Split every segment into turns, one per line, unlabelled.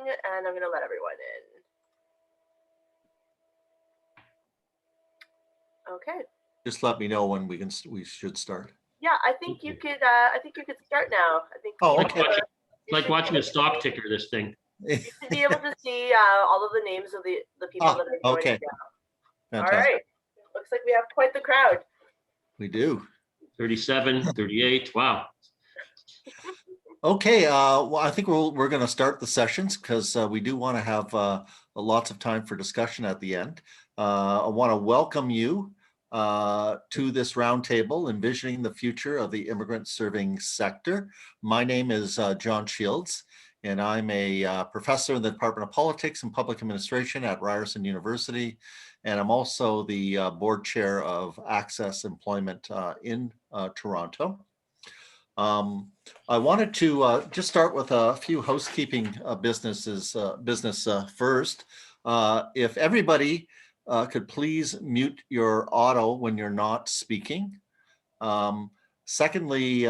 And I'm going to let everyone in. Okay.
Just let me know when we should start.
Yeah, I think you could. I think you could start now. I think.
Oh, okay.
It's like watching a stock ticker. This thing.
You should be able to see all of the names of the people that are joining
okay.
now. Fantastic. All right. Looks like we have quite the crowd.
We do.
37, 38. Wow.
Okay, well, I think we're going to start the sessions because we do want to have lots of time for discussion at the end. I want to welcome you to this roundtable, Envisioning the Future of the Immigrant-Serving Sector. My name is John Shields, and I'm a professor in the Department of Politics and Public Administration at Ryerson University, and I'm also the board chair of Access Employment in Toronto. I wanted to just start with a few housekeeping business first. If everybody could please mute your auto when you're not speaking. Secondly,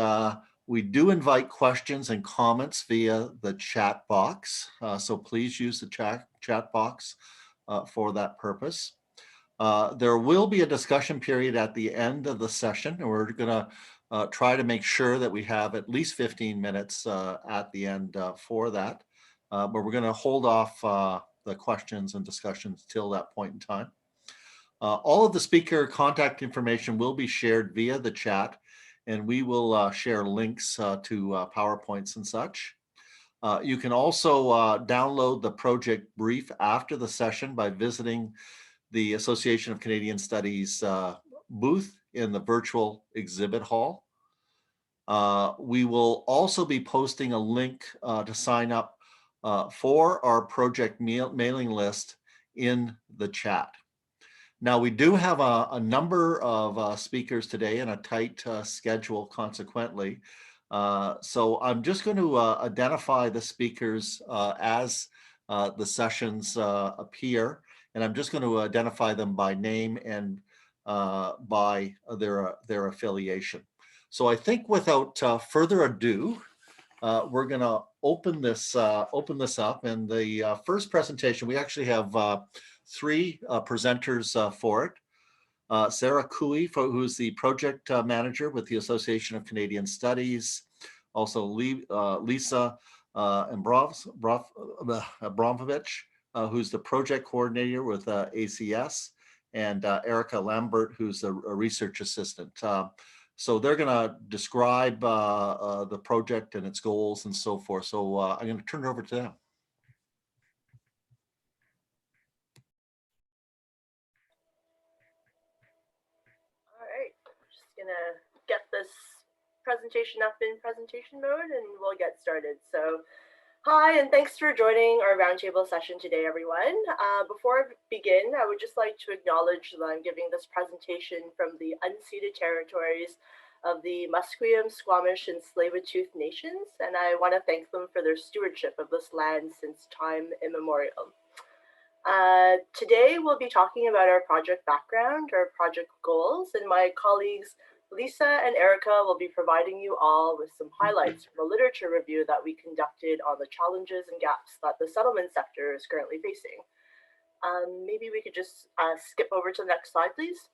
we do invite questions and comments via the chat box. So please use the chat box for that purpose. There will be a discussion period at the end of the session, and we're going to try to make sure that we have at least 15 minutes at the end for that. But we're going to hold off the questions and discussions till that point in time. All of the speaker contact information will be shared via the chat, and we will share links to PowerPoints and such. You can also download the project brief after the session by visiting the Association of Canadian Studies booth in the virtual exhibit hall. We will also be posting a link to sign up for our project mailing list in the chat. Now, we do have a number of speakers today and a tight schedule consequently. So I'm just going to identify the speakers as the sessions appear, and I'm just going to identify them by name and by their affiliation. So I think without further ado, we're going to open this up. And the first presentation, we actually have three presenters for it. Sarah Cooey, who's the project manager with the Association of Canadian Studies. Also Lisa Abramovich, who's the project coordinator with ACS, and Erica Lambert, who's a research assistant. So they're going to describe the project and its goals and so forth. So I'm going to turn it over to them.
All right, I'm just going to get this presentation up in presentation mode and we'll get started. So hi, and thanks for joining our roundtable session today, everyone. Before I begin, I would just like to acknowledge that I'm giving this presentation from the unceded territories of the Musqueam, Squamish, and Tsleil-Waututh nations, and I want to thank them for their stewardship of this land since time immemorial. Today, we'll be talking about our project background, our project goals, and my colleagues Lisa and Erica will be providing you all with some highlights from a literature review that we conducted on the challenges and gaps that the settlement sector is currently facing. Maybe we could just skip over to the next slide, please.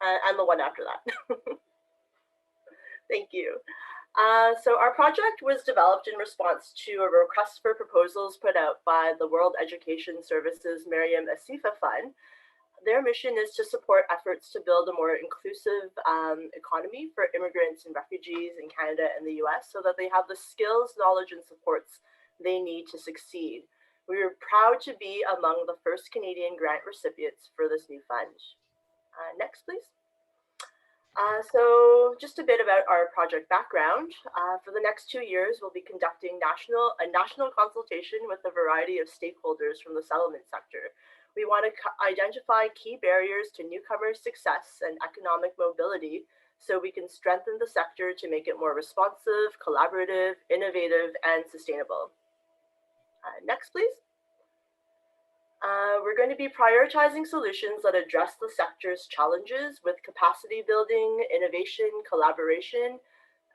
And the one after that. Thank you. So our project was developed in response to a request for proposals put out by the World Education Services Mariam Assefa Fund. Their mission is to support efforts to build a more inclusive economy for immigrants and refugees in Canada and the US so that they have the skills, knowledge, and supports they need to succeed. We are proud to be among the first Canadian grant recipients for this new fund. Next, please. So just a bit about our project background. For the next 2 years, we'll be conducting a national consultation with a variety of stakeholders from the settlement sector. We want to identify key barriers to newcomers' success and economic mobility so we can strengthen the sector to make it more responsive, collaborative, innovative, and sustainable. Next, please. We're going to be prioritizing solutions that address the sector's challenges with capacity building, innovation, collaboration,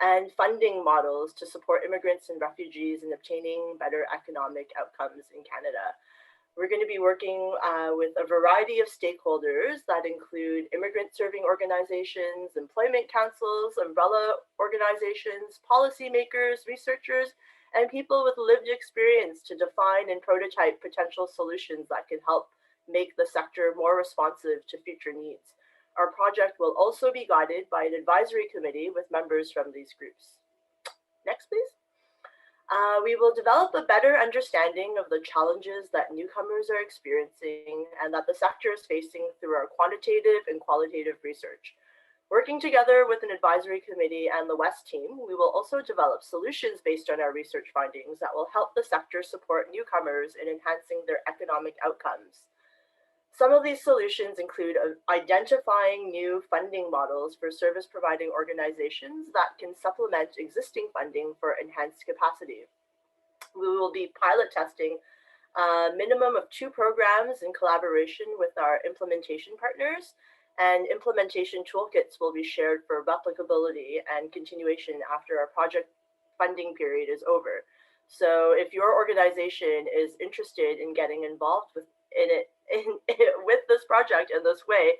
and funding models to support immigrants and refugees in obtaining better economic outcomes in Canada. We're going to be working with a variety of stakeholders that include immigrant-serving organizations, employment councils, umbrella organizations, policymakers, researchers, and people with lived experience to define and prototype potential solutions that can help make the sector more responsive to future needs. Our project will also be guided by an advisory committee with members from these groups. Next, please. We will develop a better understanding of the challenges that newcomers are experiencing and that the sector is facing through our quantitative and qualitative research. Working together with an advisory committee and the West team, we will also develop solutions based on our research findings that will help the sector support newcomers in enhancing their economic outcomes. Some of these solutions include identifying new funding models for service providing organizations that can supplement existing funding for enhanced capacity. We will be pilot testing a minimum of 2 programs in collaboration with our implementation partners, and implementation toolkits will be shared for replicability and continuation after our project funding period is over. So if your organization is interested in getting involved with this project in this way,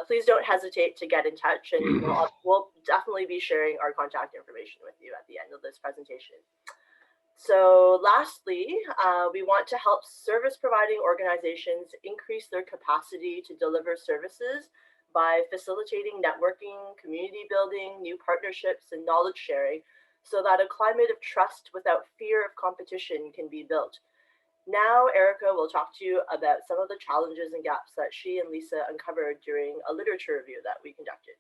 please don't hesitate to get in touch, and we'll definitely be sharing our contact information with you at the end of this presentation. So lastly, we want to help service providing organizations increase their capacity to deliver services by facilitating networking, community building, new partnerships, and knowledge sharing so that a climate of trust without fear of competition can be built. Now, Erica will talk to you about some of the challenges and gaps that she and Lisa uncovered during a literature review that we conducted.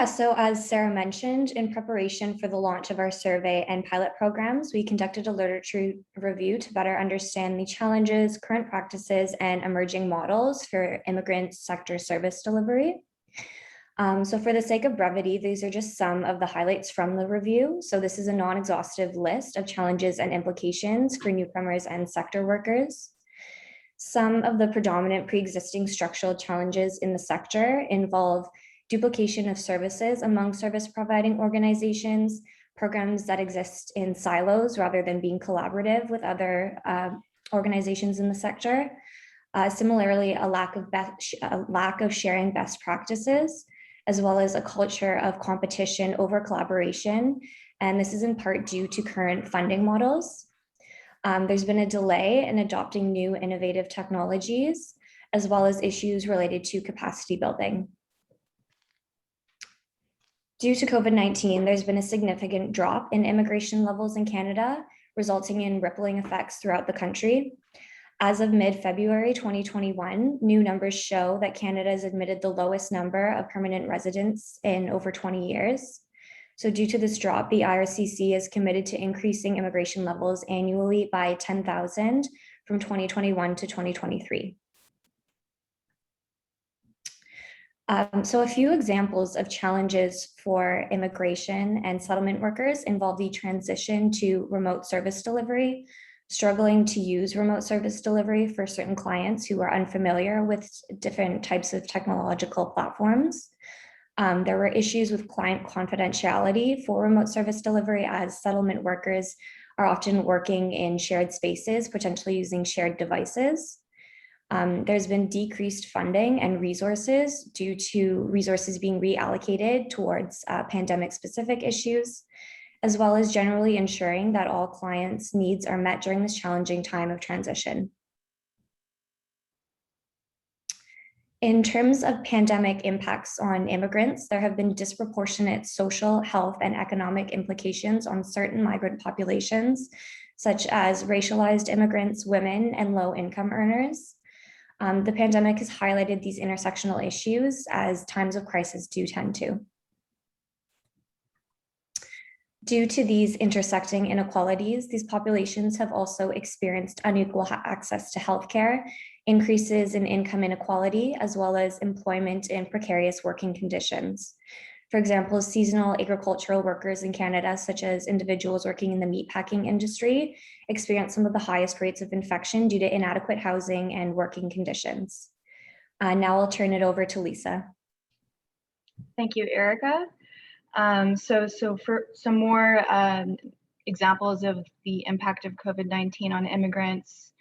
So as Sarah mentioned, in preparation for the launch of our survey and pilot programs, we conducted a literature review to better understand the challenges, current practices, and emerging models for immigrant sector service delivery. So for the sake of brevity, these are just some of the highlights from the review. So this is a non-exhaustive list of challenges and implications for newcomers and sector workers. Some of the predominant pre-existing structural challenges in the sector involve duplication of services among service providing organizations, programs that exist in silos rather than being collaborative with other organizations in the sector. Similarly, a lack of sharing best practices, as well as a culture of competition over collaboration. And this is in part due to current funding models. There's been a delay in adopting new innovative technologies, as well as issues related to capacity building. Due to COVID-19, there's been a significant drop in immigration levels in Canada, resulting in rippling effects throughout the country. As of mid-February 2021, new numbers show that Canada has admitted the lowest number of permanent residents in over 20 years. So due to this drop, the IRCC is committed to increasing immigration levels annually by 10,000 from 2021 to 2023. So a few examples of challenges for immigration and settlement workers involve the transition to remote service delivery, struggling to use remote service delivery for certain clients who are unfamiliar with different types of technological platforms. There were issues with client confidentiality for remote service delivery, as settlement workers are often working in shared spaces, potentially using shared devices. There's been decreased funding and resources due to resources being reallocated towards pandemic-specific issues, as well as generally ensuring that all clients' needs are met during this challenging time of transition. In terms of pandemic impacts on immigrants, there have been disproportionate social, health, and economic implications on certain migrant populations, such as racialized immigrants, women, and low-income earners. The pandemic has highlighted these intersectional issues, as times of crisis do tend to. Due to these intersecting inequalities, these populations have also experienced unequal access to healthcare, increases in income inequality, as well as employment in precarious working conditions. For example, seasonal agricultural workers in Canada, such as individuals working in the meatpacking industry, experience some of the highest rates of infection due to inadequate housing and working conditions. Now I'll turn it over to Lisa.
Thank you, Erica. So for some more examples of the impact of COVID-19 on immigrants,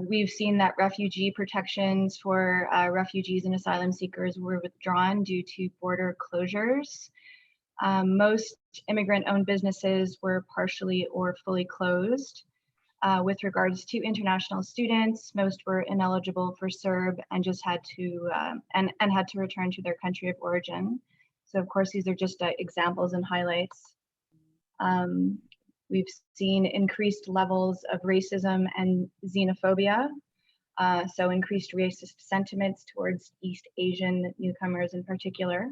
we've seen that refugee protections for refugees and asylum seekers were withdrawn due to border closures. Most immigrant-owned businesses were partially or fully closed. With regards to international students, most were ineligible for CERB and just had to and had to return to their country of origin. So of course, these are just examples and highlights. We've seen increased levels of racism and xenophobia, so increased racist sentiments towards East Asian newcomers in particular.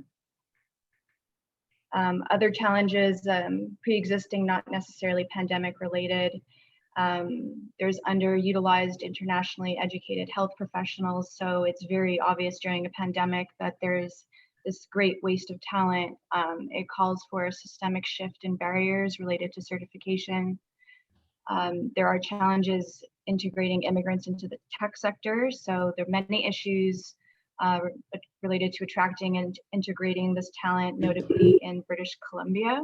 Other challenges, pre-existing, not necessarily pandemic related. There's underutilized internationally educated health professionals, so it's very obvious during a pandemic that there's this great waste of talent. It calls for a systemic shift in barriers related to certification. There are challenges integrating immigrants into the tech sector, so there are many issues related to attracting and integrating this talent, notably in British Columbia.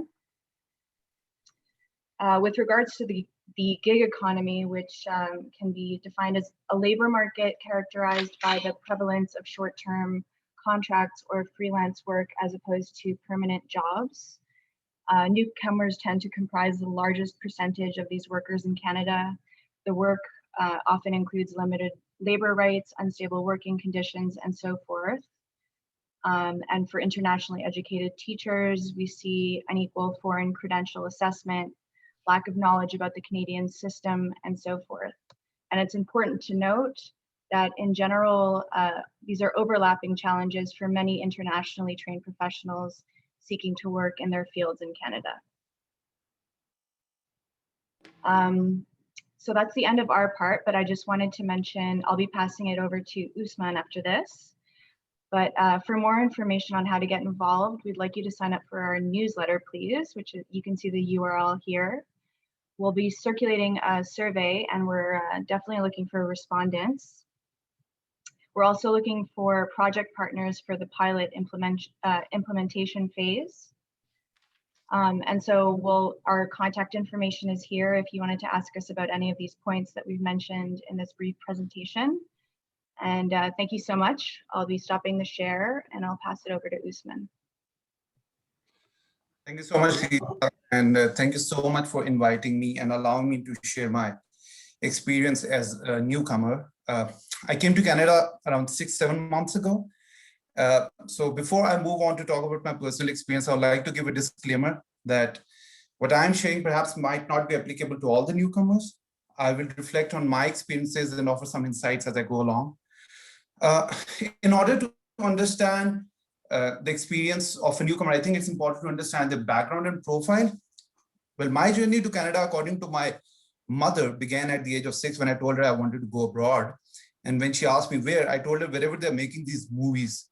With regards to the gig economy, which can be defined as a labor market characterized by the prevalence of short-term contracts or freelance work as opposed to permanent jobs. Newcomers tend to comprise the largest percentage of these workers in Canada. The work often includes limited labor rights, unstable working conditions, and so forth. And for internationally educated teachers, we see unequal foreign credential assessment, lack of knowledge about the Canadian system, and so forth. And it's important to note that in general, these are overlapping challenges for many internationally trained professionals seeking to work in their fields in Canada. So that's the end of our part, but I just wanted to mention, I'll be passing it over to Usman after this. But for more information on how to get involved, we'd like you to sign up for our newsletter, please, which is, you can see the URL here. We'll be circulating a survey, and we're definitely looking for respondents. We're also looking for project partners for the pilot implementation phase. And so our contact information is here if you wanted to ask us about any of these points that we've mentioned in this brief presentation. And thank you so much. I'll be stopping the share and I'll pass it over to Usman.
Thank you so much, Lisa, and thank you so much for inviting me and allowing me to share my experience as a newcomer. I came to Canada around 6-7 months ago. So before I move on to talk about my personal experience, I would like to give a disclaimer that what I'm sharing perhaps might not be applicable to all the newcomers. I will reflect on my experiences and offer some insights as I go along. In order to understand the experience of a newcomer, I think it's important to understand the background and profile. Well, my journey to Canada, according to my mother, began at the age of 6 when I told her I wanted to go abroad. And when she asked me where, I told her wherever they're making these movies.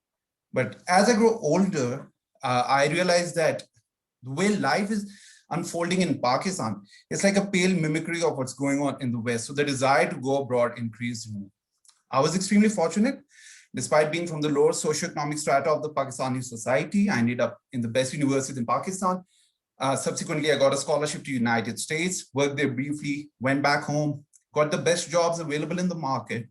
But as I grow older, I realized that the way life is unfolding in Pakistan, it's like a pale mimicry of what's going on in the West. So the desire to go abroad increased in me. I was extremely fortunate. Despite being from the lower socioeconomic strata of the Pakistani society, I ended up in the best university in Pakistan. Subsequently, I got a scholarship to the United States, worked there briefly, went back home, got the best jobs available in the market.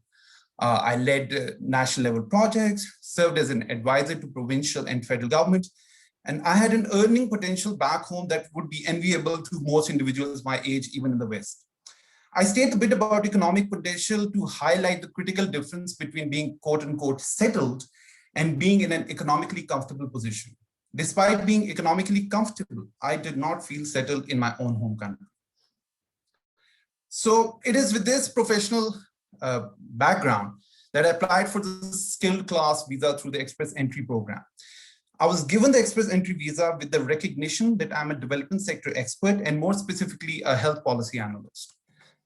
I led national level projects, served as an advisor to provincial and federal government, and I had an earning potential back home that would be enviable to most individuals my age, even in the West. I state a bit about economic potential to highlight the critical difference between being quote unquote settled and being in an economically comfortable position. Despite being economically comfortable, I did not feel settled in my own home country. So it is with this professional background that I applied for the skilled class visa through the Express Entry program. I was given the Express Entry visa with the recognition that I'm a development sector expert and more specifically a health policy analyst.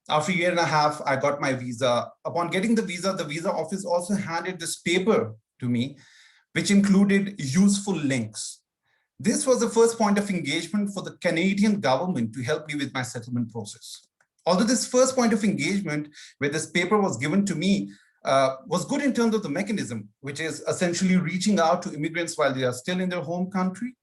After a year and a half, I got my visa. Upon getting the visa office also handed this paper to me, which included useful links. This was the first point of engagement for the Canadian government to help me with my settlement process. Although this first point of engagement where this paper was given to me was good in terms of the mechanism, which is essentially reaching out to immigrants while they are still in their home country.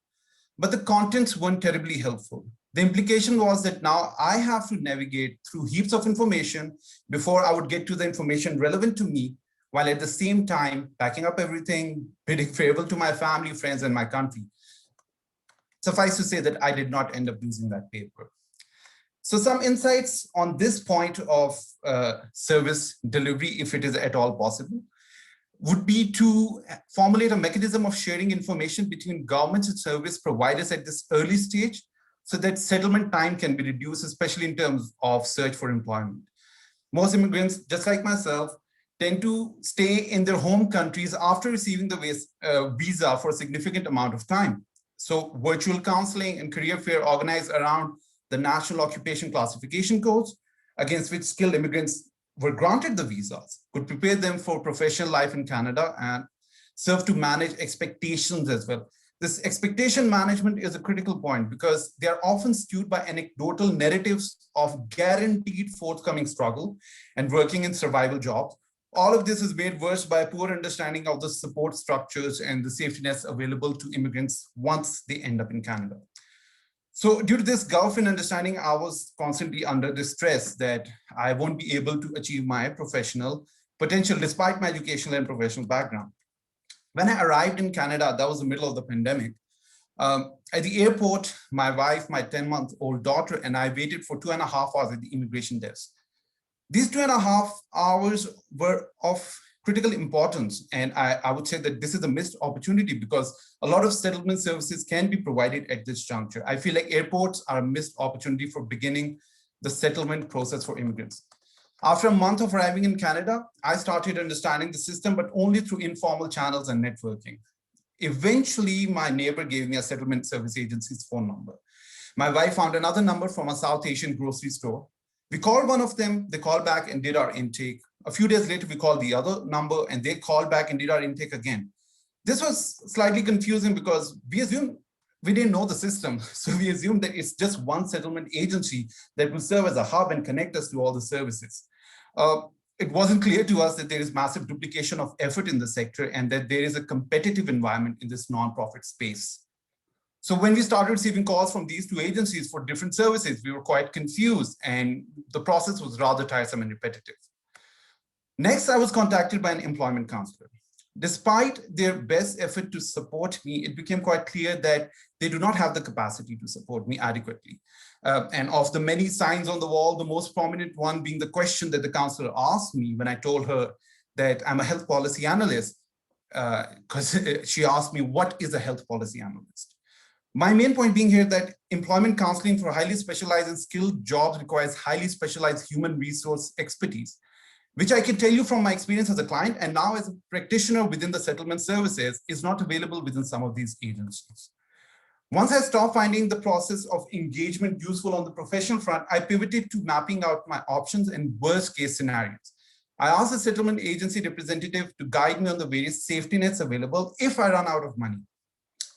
but the contents weren't terribly helpful. The implication was that now I have to navigate through heaps of information before I would get to the information relevant to me, while at the same time packing up everything, bidding farewell to my family, friends, and my country. Suffice to say that I did not end up using that paper. So some insights on this point of service delivery, if it is at all possible, would be to formulate a mechanism of sharing information between governments and service providers at this early stage, so that settlement time can be reduced, especially in terms of search for employment. Most immigrants, just like myself, tend to stay in their home countries after receiving the visa for a significant amount of time. So virtual counseling and career fair organized around the National Occupation Classification Codes, against which skilled immigrants were granted the visas, could prepare them for professional life in Canada and serve to manage expectations as well. This expectation management is a critical point because they are often skewed by anecdotal narratives of guaranteed forthcoming struggle and working in survival jobs. All of this is made worse by a poor understanding of the support structures and the safety nets available to immigrants once they end up in Canada. So due to this gulf in understanding, I was constantly under the stress that I won't be able to achieve my professional potential despite my educational and professional background. When I arrived in Canada, that was the middle of the pandemic. At the airport, my wife, my 10-month-old daughter, and I waited for 2.5 hours at the immigration desk. These 2.5 hours were of critical importance. And I would say that this is a missed opportunity because a lot of settlement services can be provided at this juncture. I feel like airports are a missed opportunity for beginning the settlement process for immigrants. After a month of arriving in Canada, I started understanding the system, but only through informal channels and networking. Eventually, my neighbor gave me a settlement service agency's phone number. My wife found another number from a South Asian grocery store. We called one of them, they called back and did our intake. A few days later, we called the other number and they called back and did our intake again. This was slightly confusing because we didn't know the system. So we assumed that it's just one settlement agency that will serve as a hub and connect us to all the services. It wasn't clear to us that there is massive duplication of effort in the sector and that there is a competitive environment in this nonprofit space. So when we started receiving calls from these two agencies for different services, we were quite confused and the process was rather tiresome and repetitive. Next, I was contacted by an employment counselor. Despite their best effort to support me, it became quite clear that they do not have the capacity to support me adequately. And of the many signs on the wall, the most prominent one being the question that the counselor asked me when I told her that I'm a health policy analyst, because she asked me, what is a health policy analyst? My main point being here that employment counseling for highly specialized and skilled jobs requires highly specialized human resource expertise, which I can tell you from my experience as a client and now as a practitioner within the settlement services is not available within some of these agencies. Once I stopped finding the process of engagement useful on the professional front, I pivoted to mapping out my options and worst case scenarios. I asked the settlement agency representative to guide me on the various safety nets available if I run out of money.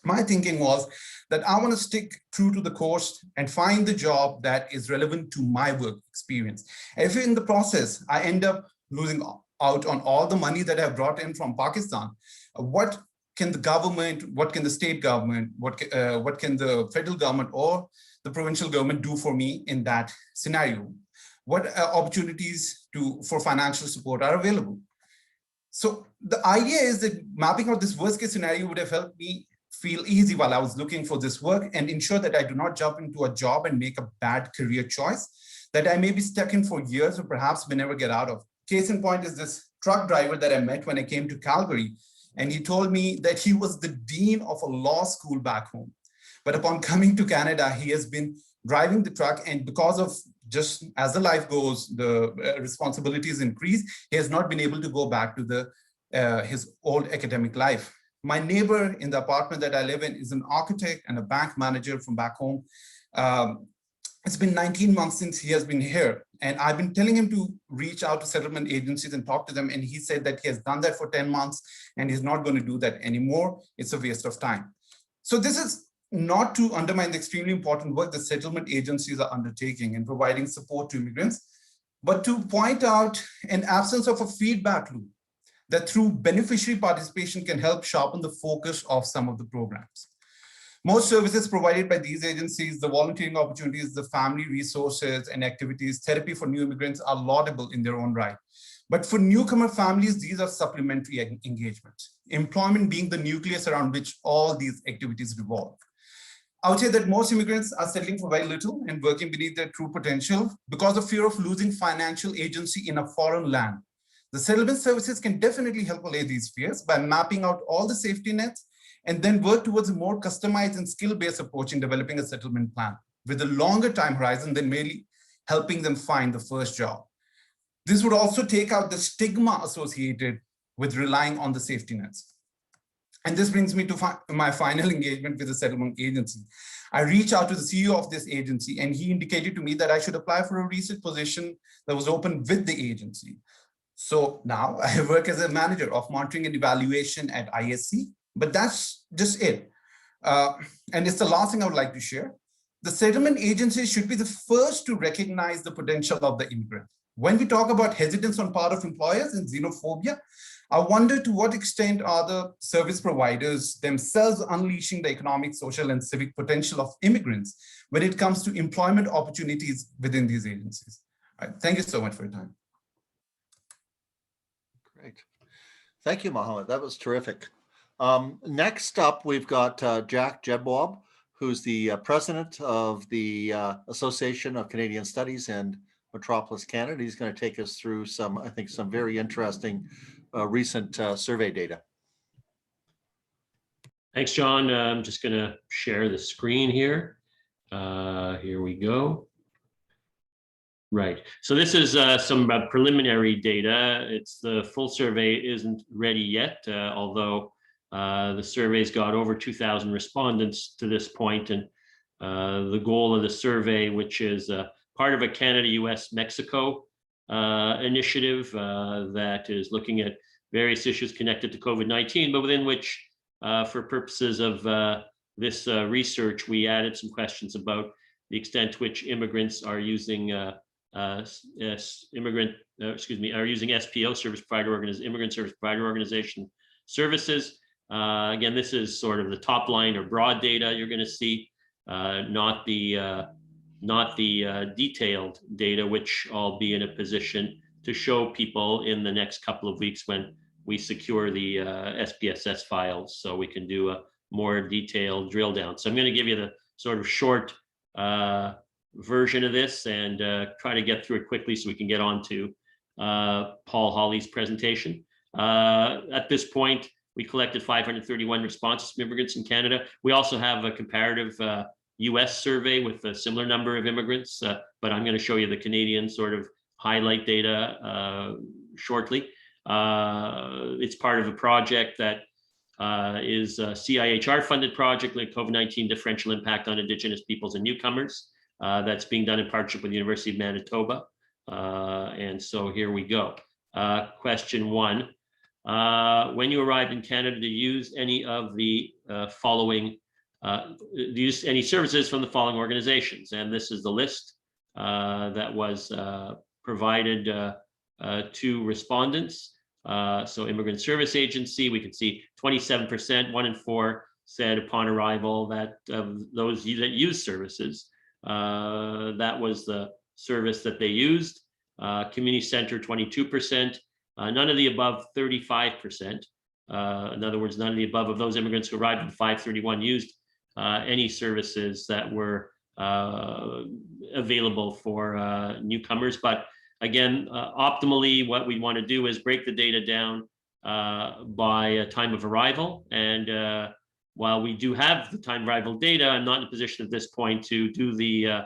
My thinking was that I want to stick true to the course and find the job that is relevant to my work experience. If in the process, I end up losing out on all the money that I've brought in from Pakistan, what can the government, what can the state government, what can the federal government or the provincial government do for me in that scenario? What opportunities for financial support are available? So the idea is that mapping out this worst case scenario would have helped me feel easy while I was looking for this work and ensure that I do not jump into a job and make a bad career choice that I may be stuck in for years or perhaps may never get out of. Case in point is this truck driver that I met when I came to Calgary. And he told me that he was the dean of a law school back home. But upon coming to Canada, he has been driving the truck, and because of just as the life goes, the responsibilities increase, he has not been able to go back to his old academic life. My neighbor in the apartment that I live in is an architect and a bank manager from back home. It's been 19 months since he has been here. And I've been telling him to reach out to settlement agencies and talk to them. And he said that he has done that for 10 months and he's not going to do that anymore. It's a waste of time. So this is not to undermine the extremely important work the settlement agencies are undertaking in providing support to immigrants, but to point out an absence of a feedback loop that through beneficiary participation can help sharpen the focus of some of the programs. Most services provided by these agencies, the volunteering opportunities, the family resources and activities, therapy for new immigrants are laudable in their own right. But for newcomer families, these are supplementary engagements, employment being the nucleus around which all these activities revolve. I would say that most immigrants are settling for very little and working beneath their true potential because of fear of losing financial agency in a foreign land. The settlement services can definitely help allay these fears by mapping out all the safety nets and then work towards a more customized and skill-based approach in developing a settlement plan with a longer time horizon than merely helping them find the first job. This would also take out the stigma associated with relying on the safety nets. And this brings me to my final engagement with the settlement agency. I reached out to the CEO of this agency and he indicated to me that I should apply for a research position that was open with the agency. So now I work as a manager of monitoring and evaluation at ISC, but that's just it. And it's the last thing I would like to share. The settlement agencies should be the first to recognize the potential of the immigrant. When we talk about hesitance on part of employers and xenophobia, I wonder to what extent are the service providers themselves unleashing the economic, social, and civic potential of immigrants when it comes to employment opportunities within these agencies. All right, thank you so much for your time.
Great. Thank you, Mohammed. That was terrific. Next up, we've got Jack Jedwab, who's the president of the Association of Canadian Studies and Metropolis Canada. He's going to take us through some, I think, some very interesting recent survey data.
Thanks, John. I'm just going to share the screen here. Here we go. Right. So this is some preliminary data. It's the full survey isn't ready yet, although the survey's got over 2,000 respondents to this point. And the goal of the survey, which is part of a Canada, US, Mexico initiative that is looking at various issues connected to COVID-19, but within which, for purposes of this research, we added some questions about the extent to which immigrants are using are using SPO, service provider immigrant service provider organization services. Again, this is sort of the top line or broad data you're going to see, not the detailed data, which I'll be in a position to show people in the next couple of weeks when we secure the SPSS files, so we can do a more detailed drill down. So I'm going to give you the sort of short version of this and try to get through it quickly so we can get on to Paul Hawley's presentation. At this point, we collected 531 responses from immigrants in Canada. We also have a comparative US survey with a similar number of immigrants, but I'm going to show you the Canadian sort of highlight data shortly. It's part of a project that is a CIHR funded project, like COVID-19 differential impact on Indigenous peoples and newcomers. That's being done in partnership with the University of Manitoba. And so here we go. Question 1. When you arrived in Canada, to use any of the following, use any services from the following organizations? And this is the list that was provided to respondents. So Immigrant Service Agency, we can see 27%, 1 in 4 said upon arrival that those that use services, that was the service that they used. Community Center, 22%. None of the above, 35%. In other words, none of the above of those immigrants who arrived in 531 used any services that were available for newcomers. But again, optimally, what we want to do is break the data down by time of arrival. And while we do have the time of arrival data, I'm not in a position at this point to do the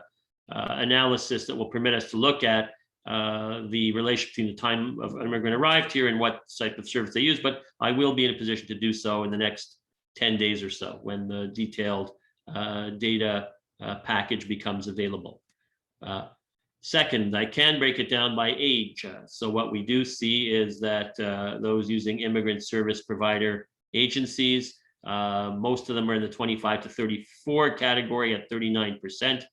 analysis that will permit us to look at the relation between the time of an immigrant arrived here and what type of service they use, but I will be in a position to do so in the next 10 days or so when the detailed data package becomes available. Second, I can break it down by age. So what we do see is that those using immigrant service provider agencies, most of them are in the 25 to 34 category at 39%.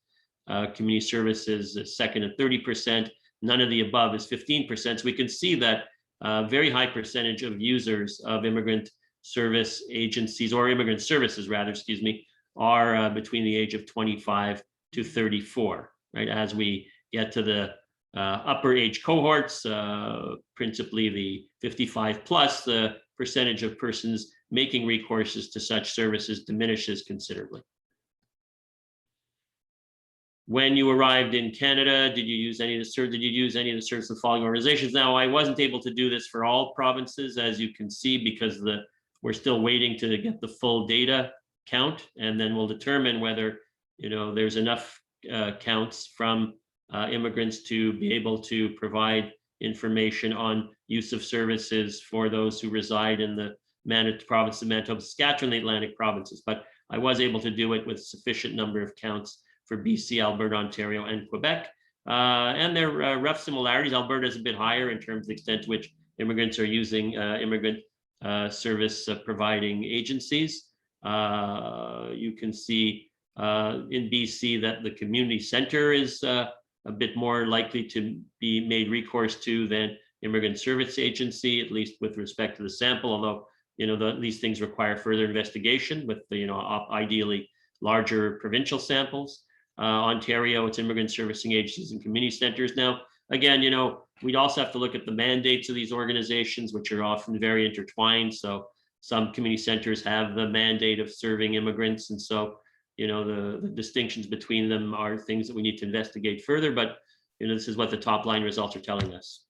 Community services is second at 30%. None of the above is 15%. So we can see that a very high percentage of users of immigrant service agencies, or immigrant services rather, excuse me, are between the age of 25 to 34, right? As we get to the upper age cohorts, principally the 55 plus, the percentage of persons making recourses to such services diminishes considerably. When you arrived in Canada, did you use any of the services of the following organizations? Now, I wasn't able to do this for all provinces, as you can see, because we're still waiting to get the full data count, and then we'll determine whether there's enough counts from immigrants to be able to provide information on use of services for those who reside in the province of Manitoba, Saskatchewan, the Atlantic provinces. But I was able to do it with sufficient number of counts for BC, Alberta, Ontario, and Quebec. And there are rough similarities. Alberta is a bit higher in terms of the extent to which immigrants are using immigrant service providing agencies. You can see in BC that the community center is a bit more likely to be made recourse to than immigrant service agency, at least with respect to the sample, although these things require further investigation with the ideally larger provincial samples. Ontario, it's immigrant servicing agencies and community centers. Now, again, we'd also have to look at the mandates of these organizations, which are often very intertwined. So some community centers have the mandate of serving immigrants, and so the distinctions between them are things that we need to investigate further. But this is what the top line results are telling us.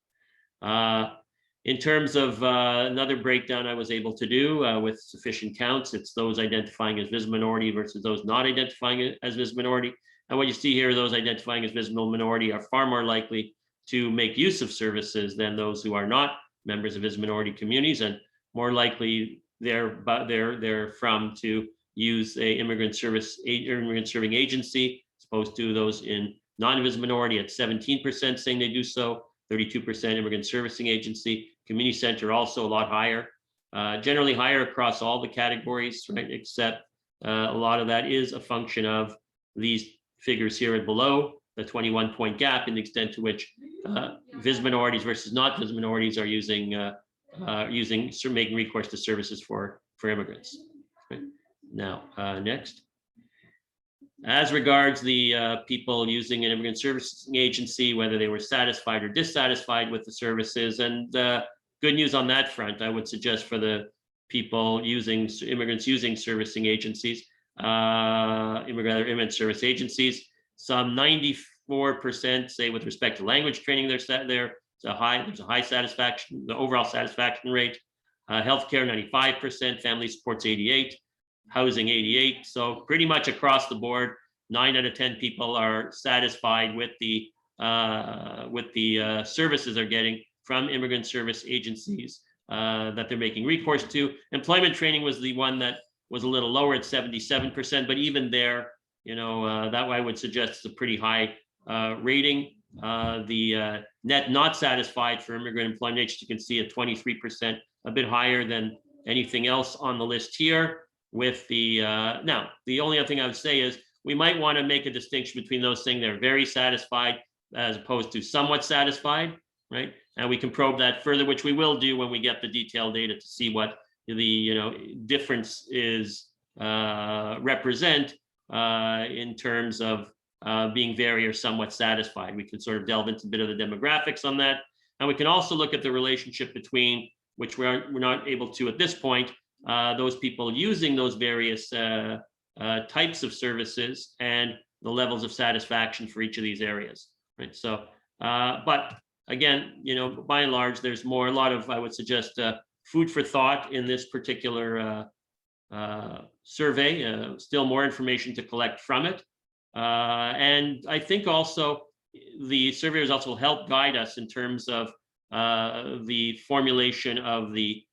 In terms of another breakdown I was able to do with sufficient counts, it's those identifying as visible minority versus those not identifying as visible minority. And what you see here, those identifying as visible minority are far more likely to make use of services than those who are not members of visible minority communities, and more likely they're from to use a immigrant serving agency, as opposed to those in non-visible minority at 17% saying they do so, 32% immigrant servicing agency, community center also a lot higher, generally higher across all the categories, right? Except a lot of that is a function of these figures here and below, the 21-point gap in the extent to which visible minorities versus not visible minorities are making recourse to services for immigrants. Okay. Now, next. As regards the people using an immigrant servicing agency, whether they were satisfied or dissatisfied with the services, and good news on that front, I would suggest for the people immigrants using servicing agencies, immigrant service agencies, some 94% say with respect to language training, there's a high satisfaction, the overall satisfaction rate. Healthcare 95%, family supports 88%. Housing 88%. So pretty much across the board, 9 out of 10 people are satisfied with the services they're getting from immigrant service agencies that they're making recourse to. Employment training was the one that was a little lower at 77%, but even there, that I would suggest is a pretty high rating. The net not satisfied for immigrant employment agencies, you can see at 23%, a bit higher than anything else on the list here. With now, the only other thing I would say is we might want to make a distinction between those saying they're very satisfied as opposed to somewhat satisfied, right? And we can probe that further, which we will do when we get the detailed data to see what the difference is represent in terms of being very or somewhat satisfied. We can sort of delve into a bit of the demographics on that, and we can also look at the relationship between, which we're not able to at this point, those people using those various types of services and the levels of satisfaction for each of these areas, right? So, but again, by and large, there's a lot of, I would suggest, food for thought in this particular survey. Still more information to collect from it, and I think also the survey results will help guide us in terms of the formulation of the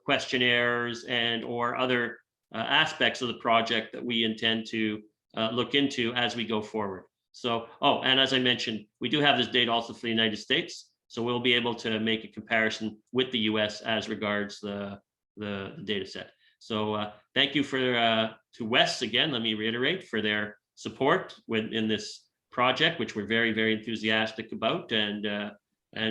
questionnaires and or other aspects of the project that we intend to look into as we go forward. So, and as I mentioned, we do have this data also for the United States, so we'll be able to make a comparison with the US as regards the data set. So thank you to Wes again, let me reiterate, for their support in this project, which we're very, very enthusiastic about, and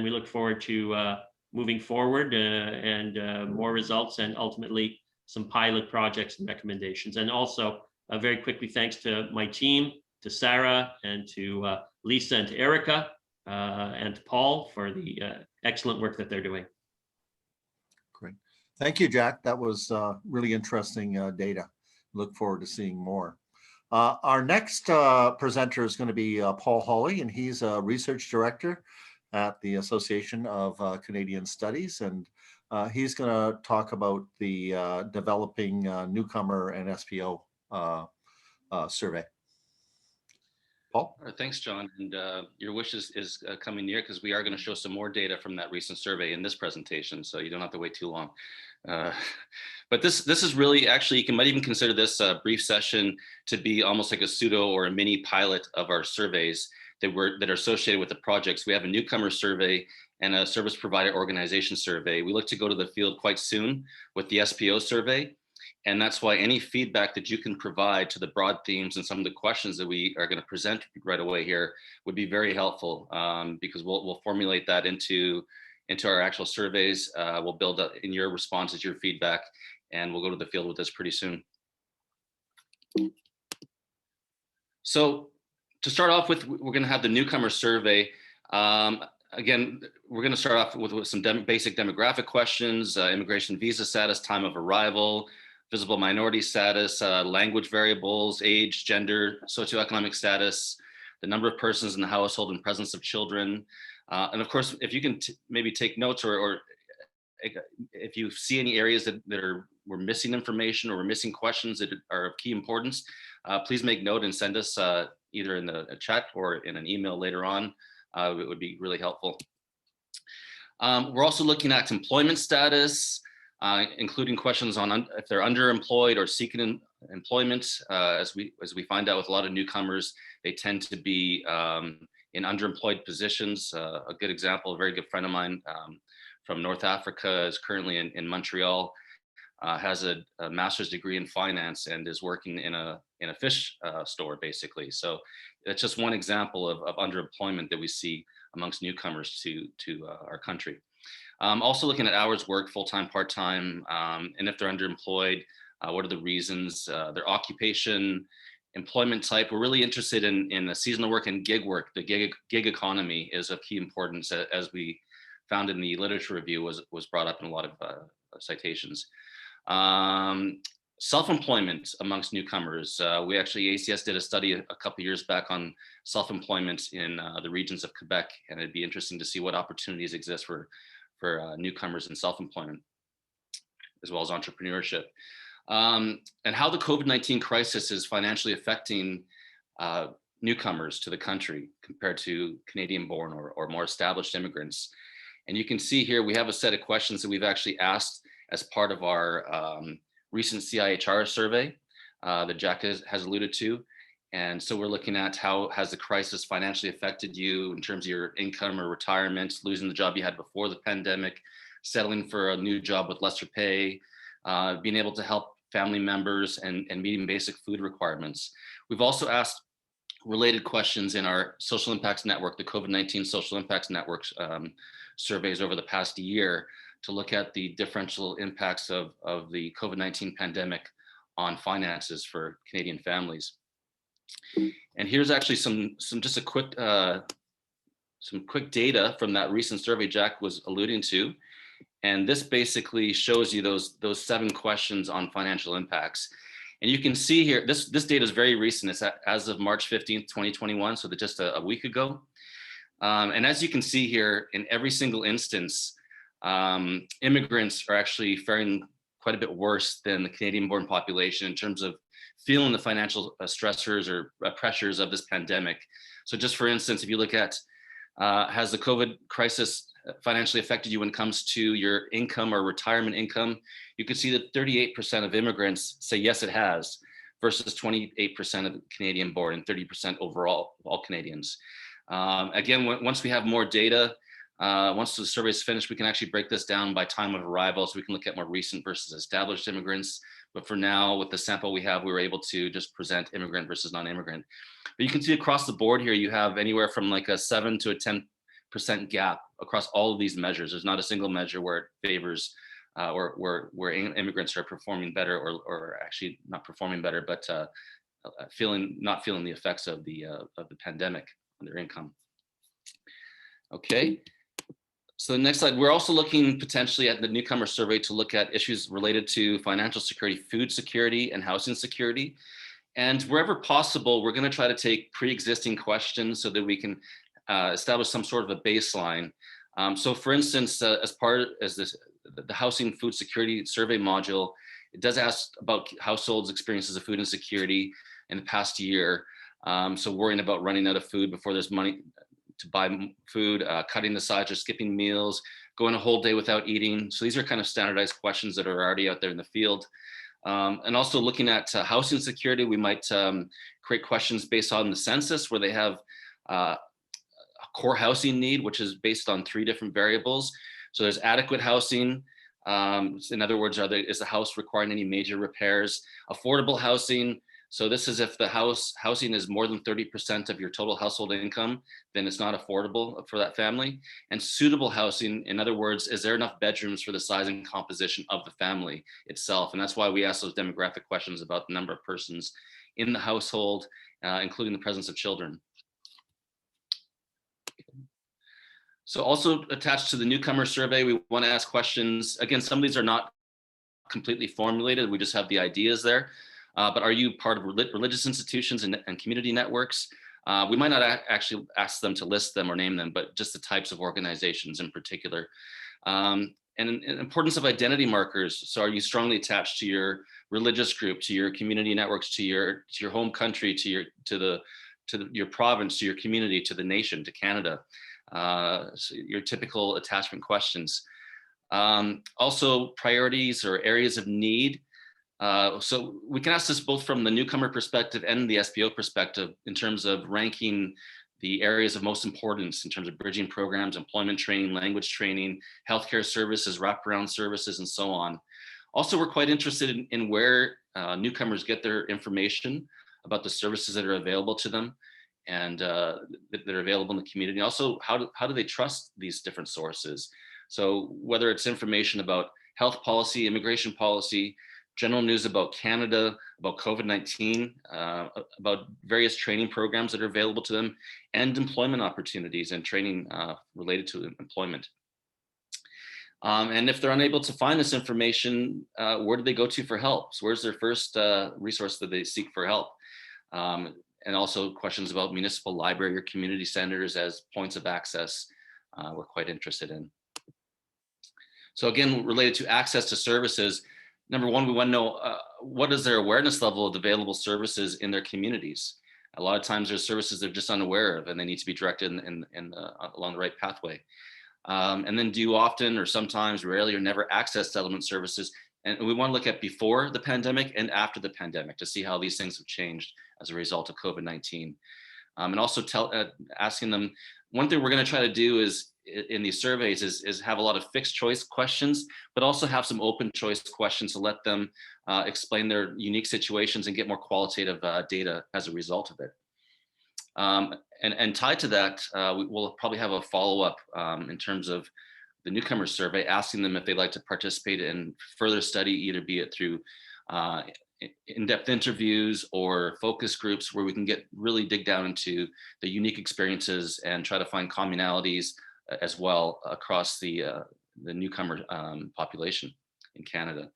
we look forward to moving forward and more results, and ultimately some pilot projects and recommendations. And also, very quickly, thanks to my team, to Sarah and to Lisa and to Erica and to Paul for the excellent work that they're doing.
Great. Thank you, Jack. That was really interesting data. Look forward to seeing more. Our next presenter is going to be Paul Hawley, and he's a research director at the Association of Canadian Studies, and he's going to talk about the developing newcomer and SPO survey. Paul?
All right, thanks, John. And your wish is coming near, because we are going to show some more data from that recent survey in this presentation, so you don't have to wait too long. But this is really, actually, you might even consider this a brief session to be almost like a pseudo or a mini pilot of our surveys that are associated with the projects. We have a newcomer survey and a service provider organization survey. We look to go to the field quite soon with the SPO survey. And that's why any feedback that you can provide to the broad themes and some of the questions that we are going to present right away here would be very helpful, because we'll formulate that into our actual surveys. We'll build up in your responses, your feedback, and we'll go to the field with this pretty soon. So to start off with, we're going to have the newcomer survey. Again, we're going to start off with some basic demographic questions: immigration visa status, time of arrival, visible minority status, language variables, age, gender, socioeconomic status, the number of persons in the household and presence of children. And of course, if you can maybe take notes, or if you see any areas that we're missing information or we're missing questions that are of key importance, please make note and send us either in the chat or in an email later on. It would be really helpful. We're also looking at employment status, including questions on if they're underemployed or seeking employment. As we find out with a lot of newcomers, they tend to be in underemployed positions. A good example, a very good friend of mine from North Africa is currently in Montreal, has a master's degree in finance and is working in a fish store, basically. So that's just one example of underemployment that we see amongst newcomers to our country. Also looking at hours worked, full-time, part-time, and if they're underemployed, what are the reasons, their occupation, employment type. We're really interested in the seasonal work and gig work. The gig economy is of key importance, as we found in the literature review was brought up in a lot of citations. Self-employment amongst newcomers. We actually, ACS did a study a couple years back on self-employment in the regions of Quebec, and it'd be interesting to see what opportunities exist for newcomers in self-employment, as well as entrepreneurship. And how the COVID-19 crisis is financially affecting newcomers to the country compared to Canadian-born or more established immigrants. And you can see here, we have a set of questions that we've actually asked as part of our recent CIHR survey that Jack has alluded to. And so we're looking at how has the crisis financially affected you in terms of your income or retirement, losing the job you had before the pandemic, settling for a new job with lesser pay, being able to help family members and meeting basic food requirements. We've also asked related questions in our social impacts network, the COVID-19 social impacts networks surveys over the past year, to look at the differential impacts of the COVID-19 pandemic on finances for Canadian families. And here's actually some quick data from that recent survey Jack was alluding to. And this basically shows you those 7 questions on financial impacts. And you can see here, this data is very recent. It's as of March 15th, 2021, so just a week ago. And as you can see here, in every single instance, immigrants are actually faring quite a bit worse than the Canadian-born population in terms of feeling the financial stressors or pressures of this pandemic. So just for instance, if you look at, has the COVID crisis financially affected you when it comes to your income or retirement income, you can see that 38% of immigrants say yes, it has, versus 28% of Canadian-born and 30% overall, all Canadians. Again, once we have more data, once the survey is finished, we can actually break this down by time of arrival, so we can look at more recent versus established immigrants. But for now, with the sample we have, we were able to just present immigrant versus non-immigrant. But you can see across the board here, you have anywhere from like a 7 to a 10% gap across all of these measures. There's not a single measure where it favors where immigrants are performing better, or actually not performing better, but not feeling the effects of the pandemic on their income. Okay. So the next slide, we're also looking potentially at the newcomer survey to look at issues related to financial security, food security, and housing security. And wherever possible, we're going to try to take pre-existing questions so that we can establish some sort of a baseline. So for instance, as the housing food security survey module, it does ask about households' experiences of food insecurity in the past year. So worrying about running out of food before there's money to buy food, cutting the sides or skipping meals, going a whole day without eating. So these are kind of standardized questions that are already out there in the field. And also looking at housing security, we might create questions based on the census where they have a core housing need, which is based on 3 different variables. So there's adequate housing. In other words, is the house requiring any major repairs? Affordable housing. So this is if the housing is more than 30% of your total household income, then it's not affordable for that family. And suitable housing, in other words, is there enough bedrooms for the size and composition of the family itself? And that's why we ask those demographic questions about the number of persons in the household, including the presence of children. So also attached to the newcomer survey, we want to ask questions. Again, some of these are not completely formulated. We just have the ideas there. But are you part of religious institutions and community networks? We might not actually ask them to list them or name them, but just the types of organizations in particular. And importance of identity markers. So are you strongly attached to your religious group, to your community networks, to your home country, to your province, to your community, to the nation, to Canada? So your typical attachment questions. Also priorities or areas of need. So we can ask this both from the newcomer perspective and the SPO perspective in terms of ranking the areas of most importance in terms of bridging programs, employment training, language training, healthcare services, wraparound services, and so on. Also, we're quite interested in where newcomers get their information about the services that are available to them and that are available in the community. Also, how do they trust these different sources? So whether it's information about health policy, immigration policy, general news about Canada, about COVID-19, about various training programs that are available to them, and employment opportunities and training related to employment. And if they're unable to find this information, where do they go to for help? So where's their first resource that they seek for help? And also questions about municipal library or community centers as points of access we're quite interested in. So again, related to access to services, number one, we want to know what is their awareness level of available services in their communities. A lot of times there's services they're just unaware of and they need to be directed along the right pathway. And then do you often or sometimes, rarely or never access settlement services? And we want to look at before the pandemic and after the pandemic to see how these things have changed as a result of COVID-19. And also asking them, one thing we're going to try to do is in these surveys is have a lot of fixed choice questions, but also have some open choice questions to let them explain their unique situations and get more qualitative data as a result of it. And tied to that, we'll probably have a follow-up in terms of the newcomer survey, asking them if they'd like to participate in further study, either be it through in-depth interviews or focus groups where we can really dig down into the unique experiences and try to find commonalities as well across the newcomer population in Canada.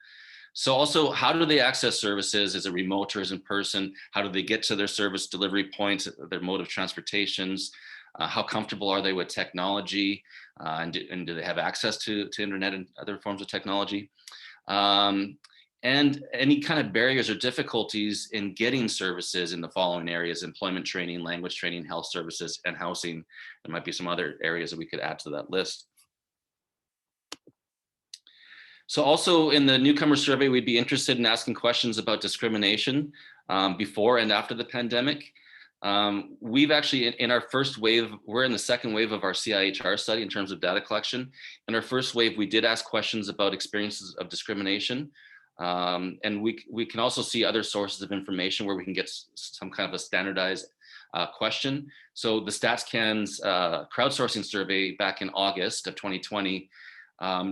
So also, how do they access services? Is it remote or is it in person? How do they get to their service delivery points, their mode of transportations? How comfortable are they with technology? And do they have access to internet and other forms of technology? And any kind of barriers or difficulties in getting services in the following areas: employment training, language training, health services, and housing. There might be some other areas that we could add to that list. So also in the newcomer survey, we'd be interested in asking questions about discrimination before and after the pandemic. We've actually, in our first wave, we're in the second wave of our CIHR study in terms of data collection. In our first wave, we did ask questions about experiences of discrimination. And we can also see other sources of information where we can get some kind of a standardized question. So the StatsCan's crowdsourcing survey back in August of 2020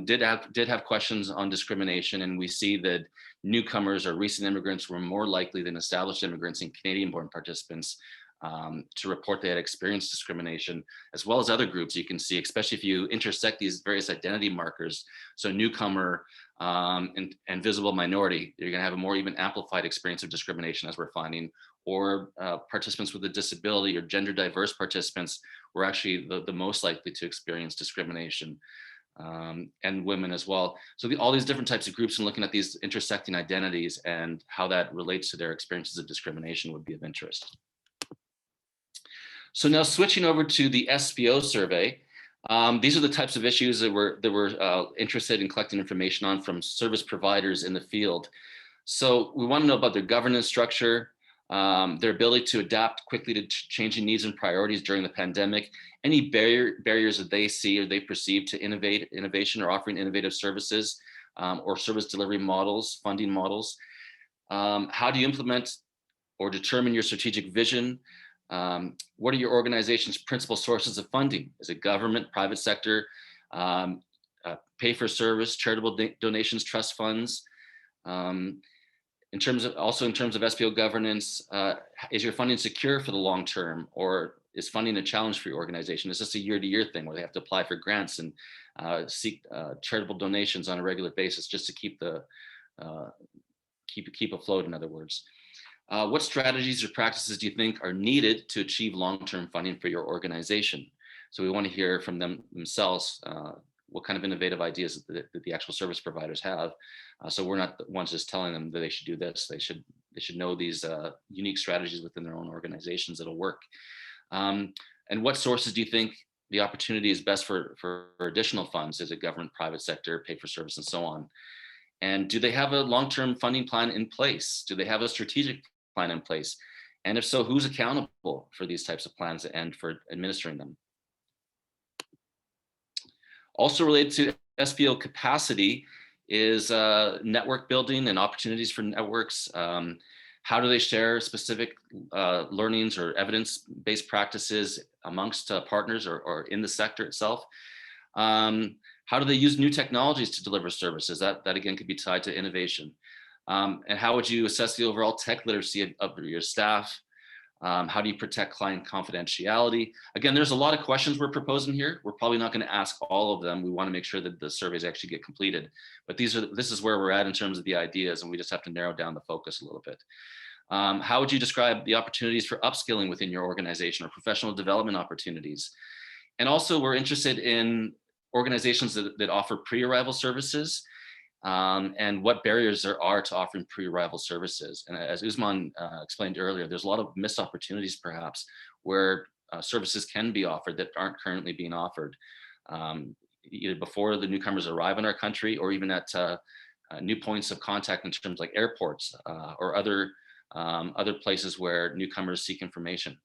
did have questions on discrimination, and we see that newcomers or recent immigrants were more likely than established immigrants and Canadian-born participants to report they had experienced discrimination, as well as other groups. You can see, especially if you intersect these various identity markers, so newcomer and visible minority, you're going to have a more even amplified experience of discrimination, as we're finding, or participants with a disability or gender diverse participants were actually the most likely to experience discrimination. And women as well. So all these different types of groups, and looking at these intersecting identities and how that relates to their experiences of discrimination would be of interest. So now switching over to the SPO survey, these are the types of issues that we're interested in collecting information on from service providers in the field. So we want to know about their governance structure, their ability to adapt quickly to changing needs and priorities during the pandemic, any barriers that they see or they perceive to innovation or offering innovative services or service delivery models, funding models. How do you implement or determine your strategic vision? What are your organization's principal sources of funding? Is it government, private sector, pay for service, charitable donations, trust funds? In terms of SPO governance, is your funding secure for the long term, or is funding a challenge for your organization? Is this a year-to-year thing where they have to apply for grants and seek charitable donations on a regular basis just to keep afloat, in other words? What strategies or practices do you think are needed to achieve long-term funding for your organization? So we want to hear from them themselves what kind of innovative ideas that the actual service providers have. So we're not the ones just telling them that they should do this. They should know these unique strategies within their own organizations that'll work. And what sources do you think the opportunity is best for additional funds? Is it government, private sector, pay for service, and so on? And do they have a long-term funding plan in place? Do they have a strategic plan in place? And if so, who's accountable for these types of plans and for administering them? Also related to SPO capacity is network building and opportunities for networks. How do they share specific learnings or evidence-based practices amongst partners or in the sector itself? How do they use new technologies to deliver services? That again could be tied to innovation. And how would you assess the overall tech literacy of your staff? How do you protect client confidentiality? Again, there's a lot of questions we're proposing here. We're probably not going to ask all of them. We want to make sure that the surveys actually get completed. But this is where we're at in terms of the ideas, and we just have to narrow down the focus a little bit. How would you describe the opportunities for upskilling within your organization or professional development opportunities? And also, we're interested in organizations that offer pre-arrival services, and what barriers there are to offering pre-arrival services. And as Usman explained earlier, there's a lot of missed opportunities perhaps where services can be offered that aren't currently being offered, either before the newcomers arrive in our country or even at new points of contact in terms like airports or other places where newcomers seek information.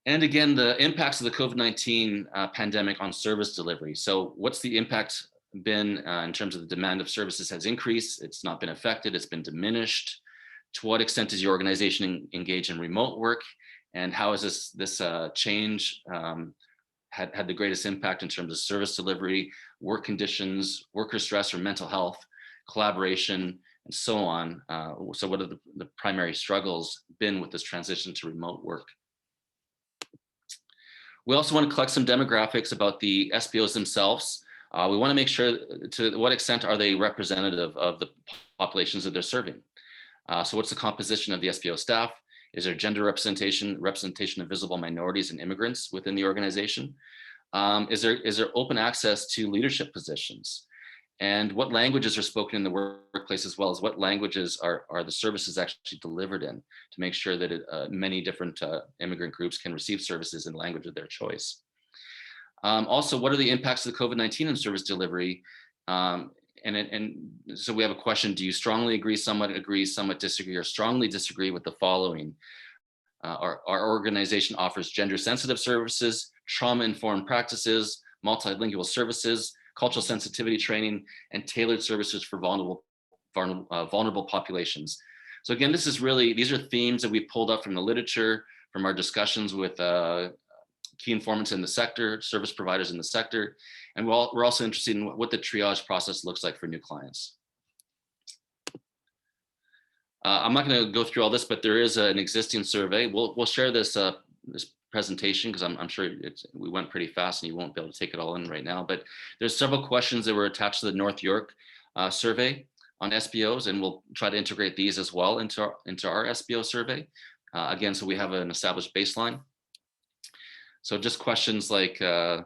And again, the impacts of the COVID-19 pandemic on service delivery. So what's the impact been in terms of the demand of services has increased? It's not been affected, it's been diminished. To what extent is your organization engaged in remote work? And how has this change had the greatest impact in terms of service delivery, work conditions, worker stress or mental health, collaboration, and so on? So what have the primary struggles been with this transition to remote work? We also want to collect some demographics about the SPOs themselves. We want to make sure to what extent are they representative of the populations that they're serving. So what's the composition of the SPO staff? Is there gender representation of visible minorities and immigrants within the organization? Is there open access to leadership positions? And what languages are spoken in the workplace, as well as what languages are the services actually delivered in, to make sure that many different immigrant groups can receive services in language of their choice. Also, what are the impacts of the COVID-19 in service delivery? And so we have a question: do you strongly agree, somewhat disagree, or strongly disagree with the following? Our organization offers gender-sensitive services, trauma-informed practices, multilingual services, cultural sensitivity training, and tailored services for vulnerable populations. So again, these are themes that we pulled up from the literature, from our discussions with key informants in the sector, service providers in the sector, and we're also interested in what the triage process looks like for new clients. I'm not going to go through all this, but there is an existing survey. We'll share this this presentation because I'm sure we went pretty fast and you won't be able to take it all in right now. But there's several questions that were attached to the North York survey on SBOs, and we'll try to integrate these as well into our SBO survey. Again, so we have an established baseline. So just questions like, you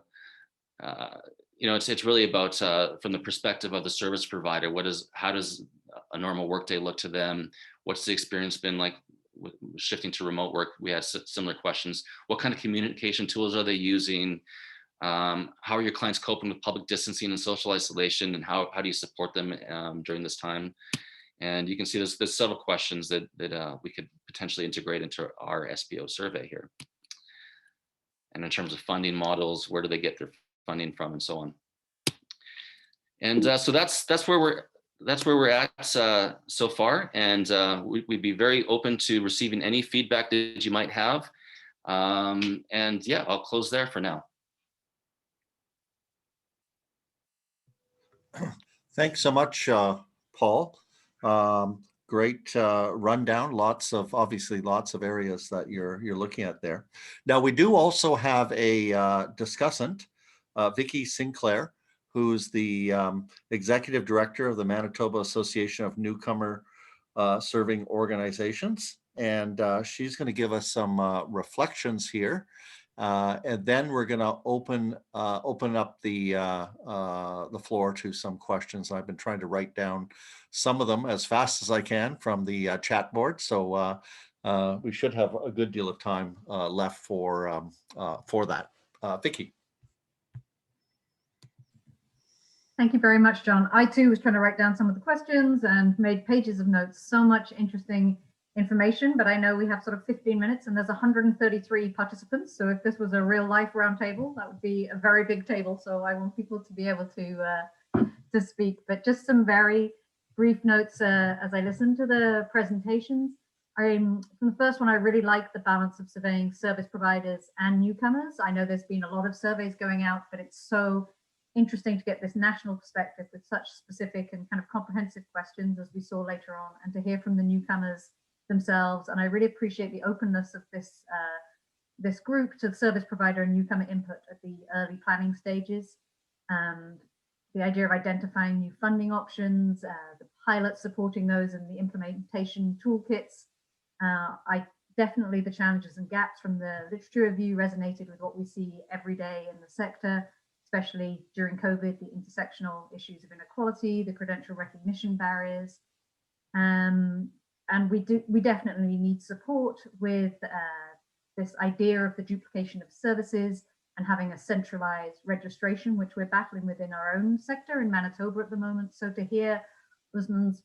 know, it's really about from the perspective of the service provider. How does a normal workday look to them? What's the experience been like with shifting to remote work? We had similar questions. What kind of communication tools are they using? How are your clients coping with public distancing and social isolation? And how do you support them during this time? And you can see there's several questions that we could potentially integrate into our SBO survey here. And in terms of funding models, where do they get their funding from, and so on. And so that's where we're at so far. And we'd be very open to receiving any feedback that you might have. And yeah, I'll close there for now.
Thanks so much, Paul. Great rundown. Obviously lots of areas that you're looking at there. Now we do also have a discussant, Vicki Sinclair, who's the executive director of the Manitoba Association of Newcomer Serving Organizations, and she's going to give us some reflections here. And then we're going to open up the floor to some questions. I've been trying to write down some of them as fast as I can from the chat board, so we should have a good deal of time left for that. Vicki.
Thank you very much, John. I too was trying to write down some of the questions and made pages of notes. So much interesting information, but I know we have sort of 15 minutes and there's 133 participants. So if this was a real life roundtable, that would be a very big table. So I want people to be able to speak, but just some very brief notes as I listen to the presentations. From the first one, I really like the balance of surveying service providers and newcomers. I know there's been a lot of surveys going out, but it's so interesting to get this national perspective with such specific and kind of comprehensive questions as we saw later on, and to hear from the newcomers themselves. And I really appreciate the openness of this group to service provider and newcomer input at the early planning stages. The idea of identifying new funding options, the pilot supporting those, and the implementation toolkits. Definitely the challenges and gaps from the literature review resonated with what we see every day in the sector, especially during COVID, the intersectional issues of inequality, the credential recognition barriers. And we definitely need support with this idea of the duplication of services and having a centralized registration, which we're battling with in our own sector in Manitoba at the moment. So to hear Usman's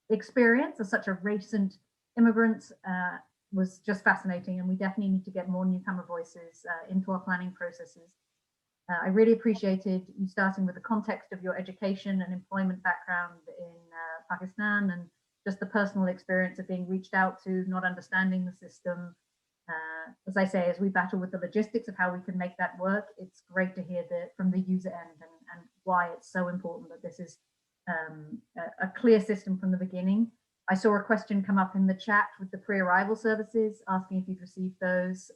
experience as such a recent immigrant was just fascinating, and we definitely need to get more newcomer voices into our planning processes. I really appreciated you starting with the context of your education and employment background in Pakistan, and just the personal experience of being reached out to, not understanding the system. As I say, as we battle with the logistics of how we can make that work, it's great to hear from the user end and why it's so important that this is a clear system from the beginning. I saw a question come up in the chat with the pre-arrival services, asking if you'd received those.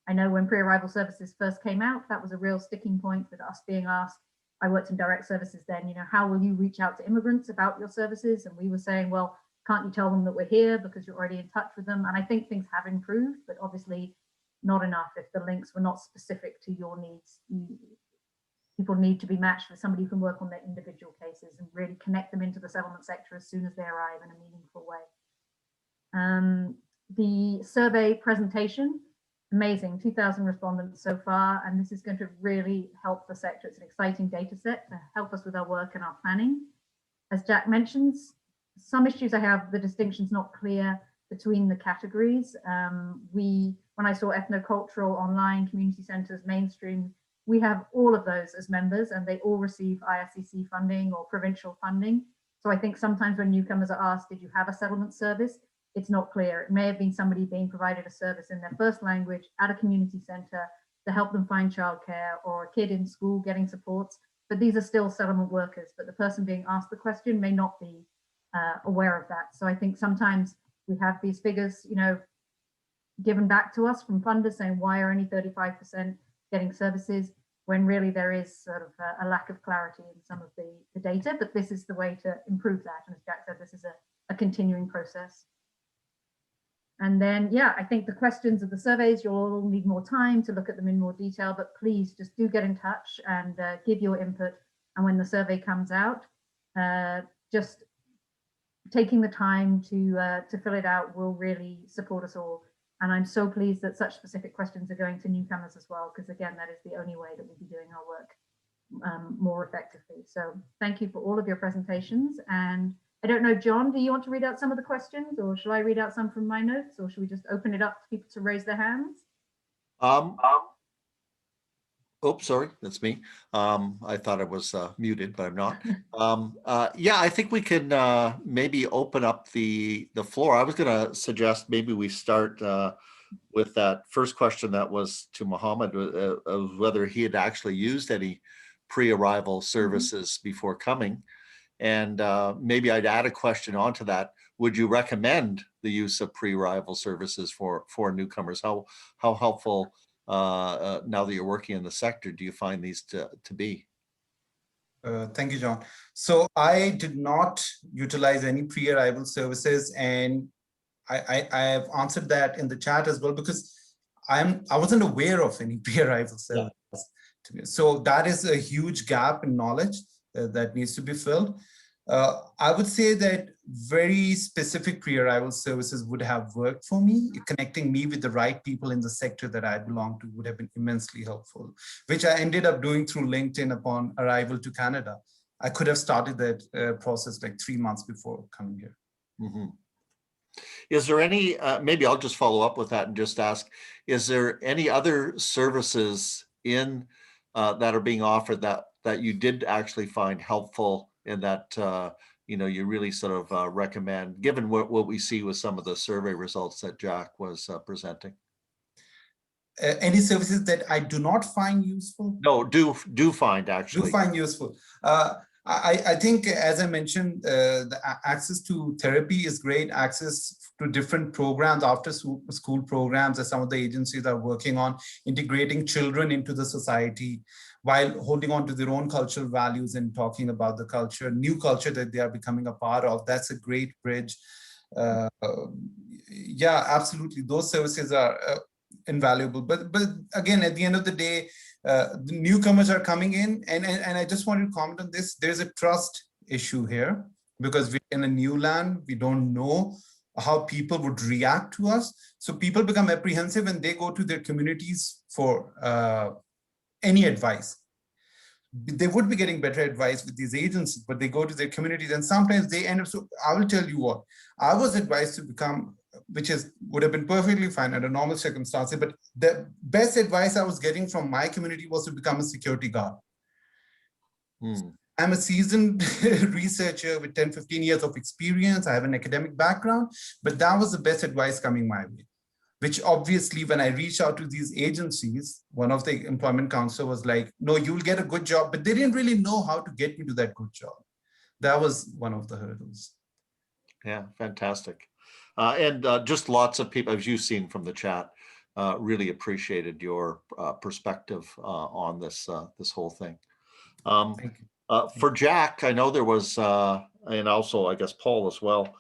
I know when pre-arrival services first came out, that was a real sticking point with us being asked. I worked in direct services then, how will you reach out to immigrants about your services? And we were saying, well, can't you tell them that we're here because you're already in touch with them? And I think things have improved, but obviously not enough if the links were not specific to your needs. People need to be matched with somebody who can work on their individual cases and really connect them into the settlement sector as soon as they arrive in a meaningful way. The survey presentation, amazing, 2,000 respondents so far, and this is going to really help the sector. It's an exciting data set to help us with our work and our planning. As Jack mentions, some issues I have, the distinction's not clear between the categories. When I saw ethnocultural, online, community centers, mainstream, we have all of those as members and they all receive IRCC funding or provincial funding. So I think sometimes when newcomers are asked, did you have a settlement service? it's not clear. It may have been somebody being provided a service in their first language at a community center to help them find childcare, or a kid in school getting supports, but these are still settlement workers, but the person being asked the question may not be aware of that. So I think sometimes we have these figures, you know, given back to us from funders saying, why are only 35% getting services, when really there is sort of a lack of clarity in some of the data, but this is the way to improve that. And as Jack said, this is a continuing process. And then, yeah, I think the questions of the surveys, you'll all need more time to look at them in more detail, but please just do get in touch and give your input. And when the survey comes out, just taking the time to fill it out will really support us all. And I'm so pleased that such specific questions are going to newcomers as well, because again, that is the only way that we'll be doing our work more effectively. So thank you for all of your presentations. And I don't know, John, do you want to read out some of the questions, or shall I read out some from my notes, or should we just open it up to people to raise their hands?
Oops, sorry, that's me. I thought I was muted, but I'm not. Yeah, I think we can maybe open up the floor. I was going to suggest maybe we start with that first question that was to Mohammed, of whether he had actually used any pre-arrival services before coming. And maybe I'd add a question onto that. Would you recommend the use of pre-arrival services for newcomers? How helpful, now that you're working in the sector, do you find these to be?
Thank you, John. So I did not utilize any pre-arrival services, and I have answered that in the chat as well, because I wasn't aware of any pre-arrival services. Yeah. So that is a huge gap in knowledge that needs to be filled. I would say that very specific pre-arrival services would have worked for me. Connecting me with the right people in the sector that I belong to would have been immensely helpful, which I ended up doing through LinkedIn upon arrival to Canada. I could have started that process like 3 months before coming here.
Mm-hmm. Is there any, maybe I'll just follow up with that and just ask, is there any other services in that are being offered that you did actually find helpful, and that you really sort of recommend, given what we see with some of the survey results that Jack was presenting?
Any services that I do not find useful?
No, do find actually.
Do find useful. I think, as I mentioned, the access to therapy is great. Access to different programs, after school programs that some of the agencies are working on, integrating children into the society while holding on to their own cultural values and talking about the culture, new culture that they are becoming a part of. That's a great bridge. Yeah, absolutely. Those services are invaluable. But again, at the end of the day, the newcomers are coming in, and I just wanted to comment on this. There's a trust issue here, because we're in a new land. We don't know how people would react to us. So people become apprehensive and they go to their communities for any advice. They would be getting better advice with these agencies, but they go to their communities, and sometimes they end up. So I will tell you what, I was advised to become, which would have been perfectly fine under normal circumstances, but the best advice I was getting from my community was to become a security guard. I'm a seasoned researcher with 10, 15 years of experience. I have an academic background, but that was the best advice coming my way, which obviously when I reached out to these agencies, one of the employment counselor was like, no, you'll get a good job, but they didn't really know how to get me to that good job. That was one of the hurdles.
Yeah, fantastic. And just lots of people, as you've seen from the chat, really appreciated your perspective on this whole thing.
Thank you.
For Jack, I know there was, and also I guess Paul as well,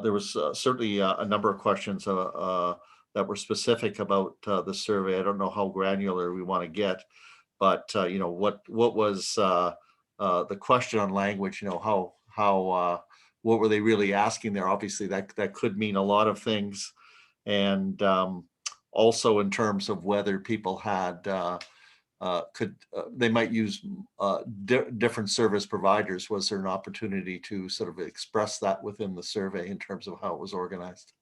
there was certainly a number of questions that were specific about the survey. I don't know how granular we want to get, but what was the question on language? How what were they really asking there? Obviously, that could mean a lot of things, and also in terms of whether people had they might use different service providers. Was there an opportunity to sort of express that within the survey in terms of how it was organized?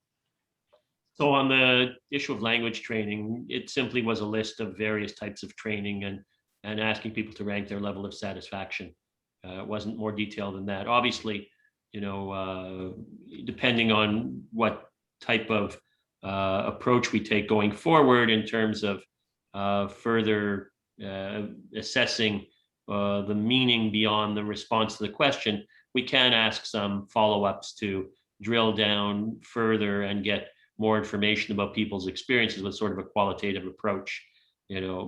So on the issue of language training, it simply was a list of various types of training and asking people to rank their level of satisfaction. It wasn't more detailed than that. Obviously, depending on what type of approach we take going forward in terms of further assessing the meaning beyond the response to the question, we can ask some follow-ups to drill down further and get more information about people's experiences with sort of a qualitative approach,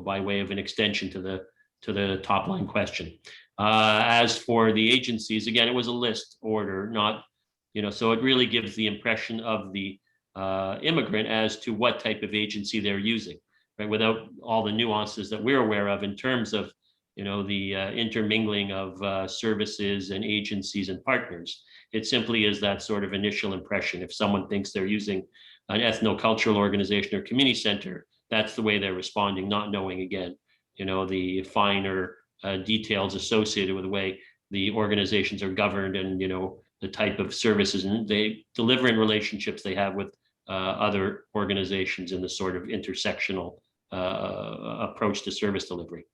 by way of an extension to the top line question. As for the agencies, again, it was a list order, not, so it really gives the impression of the immigrant as to what type of agency they're using, right? Without all the nuances that we're aware of in terms of, the intermingling of services and agencies and partners. It simply is that sort of initial impression. If someone thinks they're using an ethno-cultural organization or community center, that's the way they're responding, not knowing, again, the finer details associated with the way the organizations are governed and, the type of services and they deliver in relationships they have with other organizations in the sort of intersectional approach to service delivery.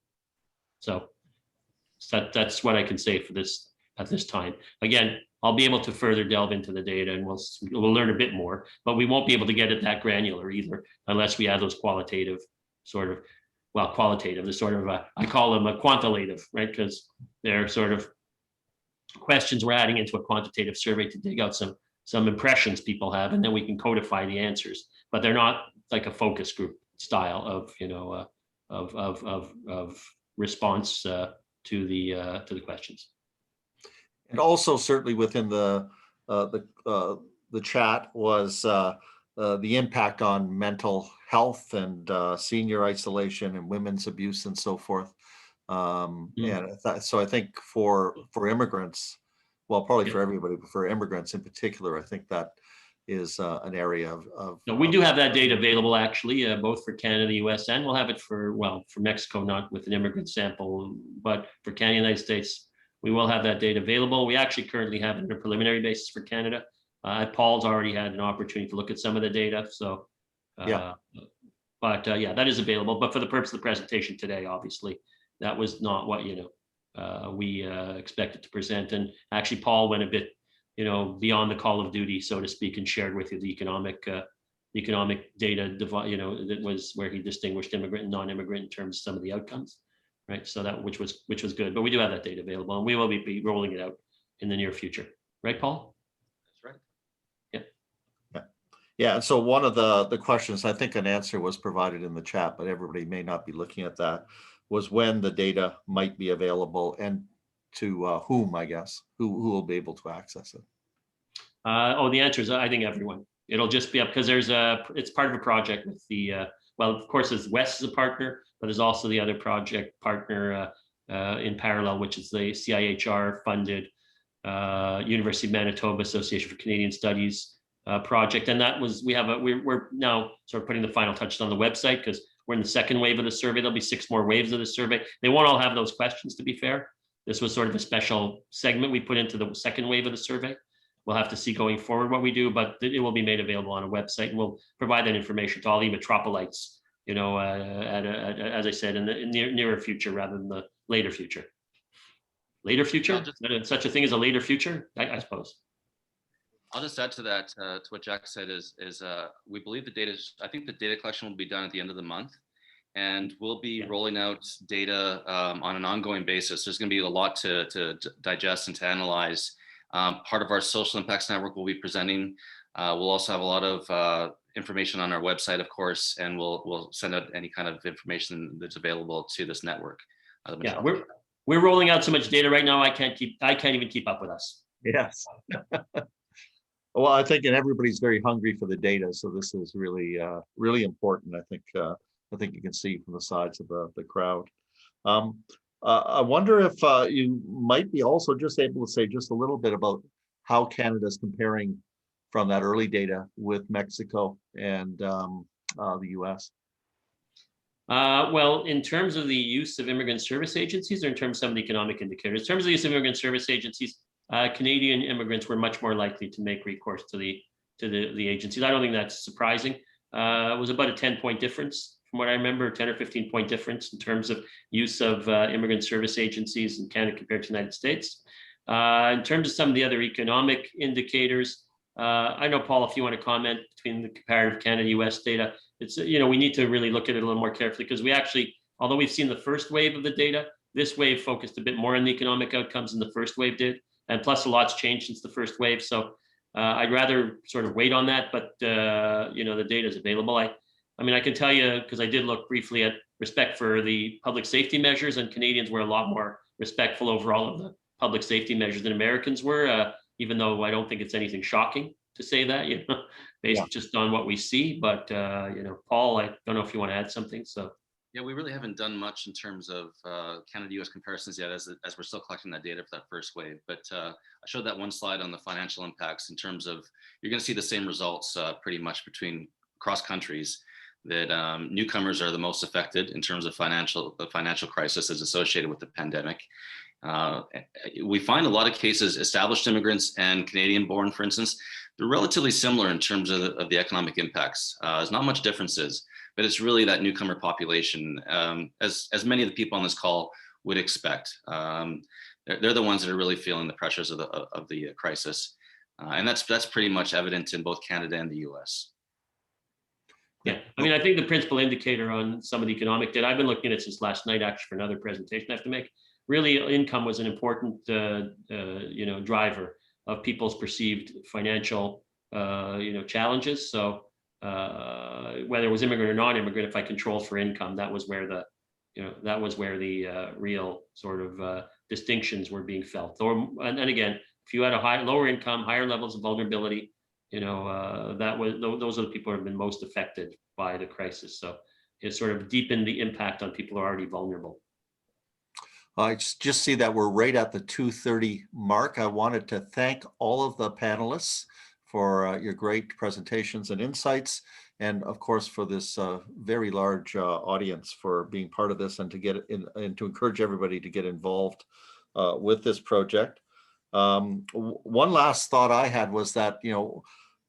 So that's what I can say for this at this time. Again, I'll be able to further delve into the data and we'll learn a bit more, but we won't be able to get it that granular either unless we add those qualitative sort of, qualitative, the sort of, I call them a quantitative, right? Because they're sort of questions we're adding into a quantitative survey to dig out some impressions people have, and then we can codify the answers, but they're not like a focus group style of, of response to the questions.
And also certainly within the chat was the impact on mental health and senior isolation and women's abuse and so forth. And so I think for immigrants, well, probably for everybody, but for immigrants in particular, I think that is an area of
no, we do have that data available actually, both for Canada, US, and we'll have it for Mexico, not with an immigrant sample, but for Canada, United States, we will have that data available. We actually currently have it on a preliminary basis for Canada. Paul's already had an opportunity to look at some of the data. So, yeah, that is available. But for the purpose of the presentation today, obviously, that was not what, we expected to present. And actually, Paul went a bit, beyond the call of duty, so to speak, and shared with you the economic data, that was where he distinguished immigrant and non-immigrant in terms of some of the outcomes. Right, so that which was good, but we do have that data available, and we will be rolling it out in the near future. Right, Paul?
That's right.
Yeah. And so one of the questions, I think an answer was provided in the chat, but everybody may not be looking at that, was when the data might be available and to whom, I guess, who will be able to access it.
The answer is I think everyone. It'll just be up because it's part of a project with the of course, as West is a partner, but there's also the other project partner in parallel, which is the CIHR funded University of Manitoba Association for Canadian Studies project. And that was, we're now sort of putting the final touches on the website because we're in the second wave of the survey. There'll be 6 more waves of the survey. They won't all have those questions, to be fair. This was sort of a special segment we put into the second wave of the survey. We'll have to see going forward what we do, but it will be made available on a website, and we'll provide that information to all the metropolites, as I said, in the nearer future rather than the later future. Later future? Such a thing as a later future, I suppose.
I'll just add to that, to what Jack said is we believe I think the data collection will be done at the end of the month, and we'll be rolling out data on an ongoing basis. There's going to be a lot to digest and to analyze. Part of our social impacts network will be presenting. We'll also have a lot of information on our website, of course, and we'll send out any kind of information that's available to this network.
Yeah, we're rolling out so much data right now. I can't even keep up with us.
Yes. Well, I think, and everybody's very hungry for the data, so this is really, really important. I think you can see from the sides of the crowd. I wonder if you might be also just able to say just a little bit about how Canada's comparing from that early data with Mexico and the US.
Well, in terms of the use of immigrant service agencies, or in terms of some of the economic indicators, in terms of the use of immigrant service agencies, Canadian immigrants were much more likely to make recourse to the agencies. I don't think that's surprising. It was about a 10-point difference from what I remember, 10 or 15-point difference in terms of use of immigrant service agencies in Canada compared to the United States. In terms of some of the other economic indicators, I know, Paul, if you want to comment between the comparative Canada-US data, it's, we need to really look at it a little more carefully because we actually, although we've seen the first wave of the data, this wave focused a bit more on the economic outcomes than the first wave did. And plus a lot's changed since the first wave. So I'd rather sort of wait on that, but the data is available. I mean, I can tell you, because I did look briefly at respect for the public safety measures, and Canadians were a lot more respectful overall of the public safety measures than Americans were, even though I don't think it's anything shocking to say that, based just on what we see. But, Paul, I don't know if you want to add something, so.
Yeah, we really haven't done much in terms of Canada-US comparisons yet, as we're still collecting that data for that first wave. But I showed that one slide on the financial impacts in terms of, you're going to see the same results pretty much across countries, that newcomers are the most affected in terms of the financial crisis as associated with the pandemic. We find a lot of cases, established immigrants and Canadian-born, for instance, they're relatively similar in terms of the economic impacts. There's not much differences. But it's really that newcomer population, as many of the people on this call would expect. They're the ones that are really feeling the pressures of the crisis, and that's pretty much evident in both Canada and the US.
Yeah, I mean, I think the principal indicator on some of the economic data, I've been looking at it since last night, actually, for another presentation I have to make. Really, income was an important, driver of people's perceived financial, challenges. So. Whether it was immigrant or non-immigrant, if I controlled for income, that was where the real sort of distinctions were being felt. And again, if you had a lower income, higher levels of vulnerability, those are the people who have been most affected by the crisis. So it sort of deepened the impact on people who are already vulnerable.
I just see that we're right at the 2:30 mark. I wanted to thank all of the panelists for your great presentations and insights, and of course for this very large audience for being part of this, and to get in and to encourage everybody to get involved with this project. One last thought I had was that,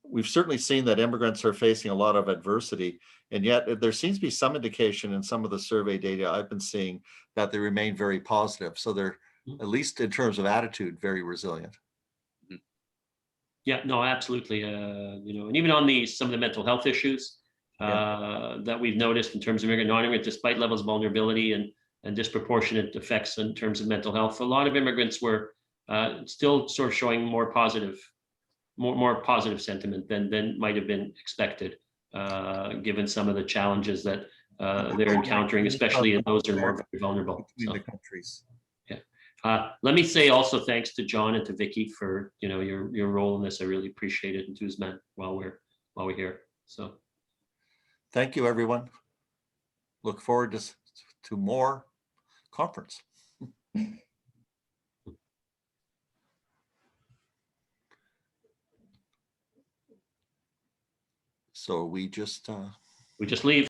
we've certainly seen that immigrants are facing a lot of adversity, and yet there seems to be some indication in some of the survey data I've been seeing that they remain very positive. So they're, at least in terms of attitude, very resilient.
Yeah, no, absolutely. And even on some of the mental health issues that we've noticed in terms of immigrant, non-immigrant, despite levels of vulnerability and disproportionate effects in terms of mental health, a lot of immigrants were still sort of showing more positive sentiment than might have been expected, given some of the challenges that they're encountering, especially in those who are more vulnerable.
Between the countries.
Let me say also thanks to John and to Vicky for your role in this. I really appreciate it, and to his men while we're here. So
thank you, everyone. Look forward to more conference. So we just
leave.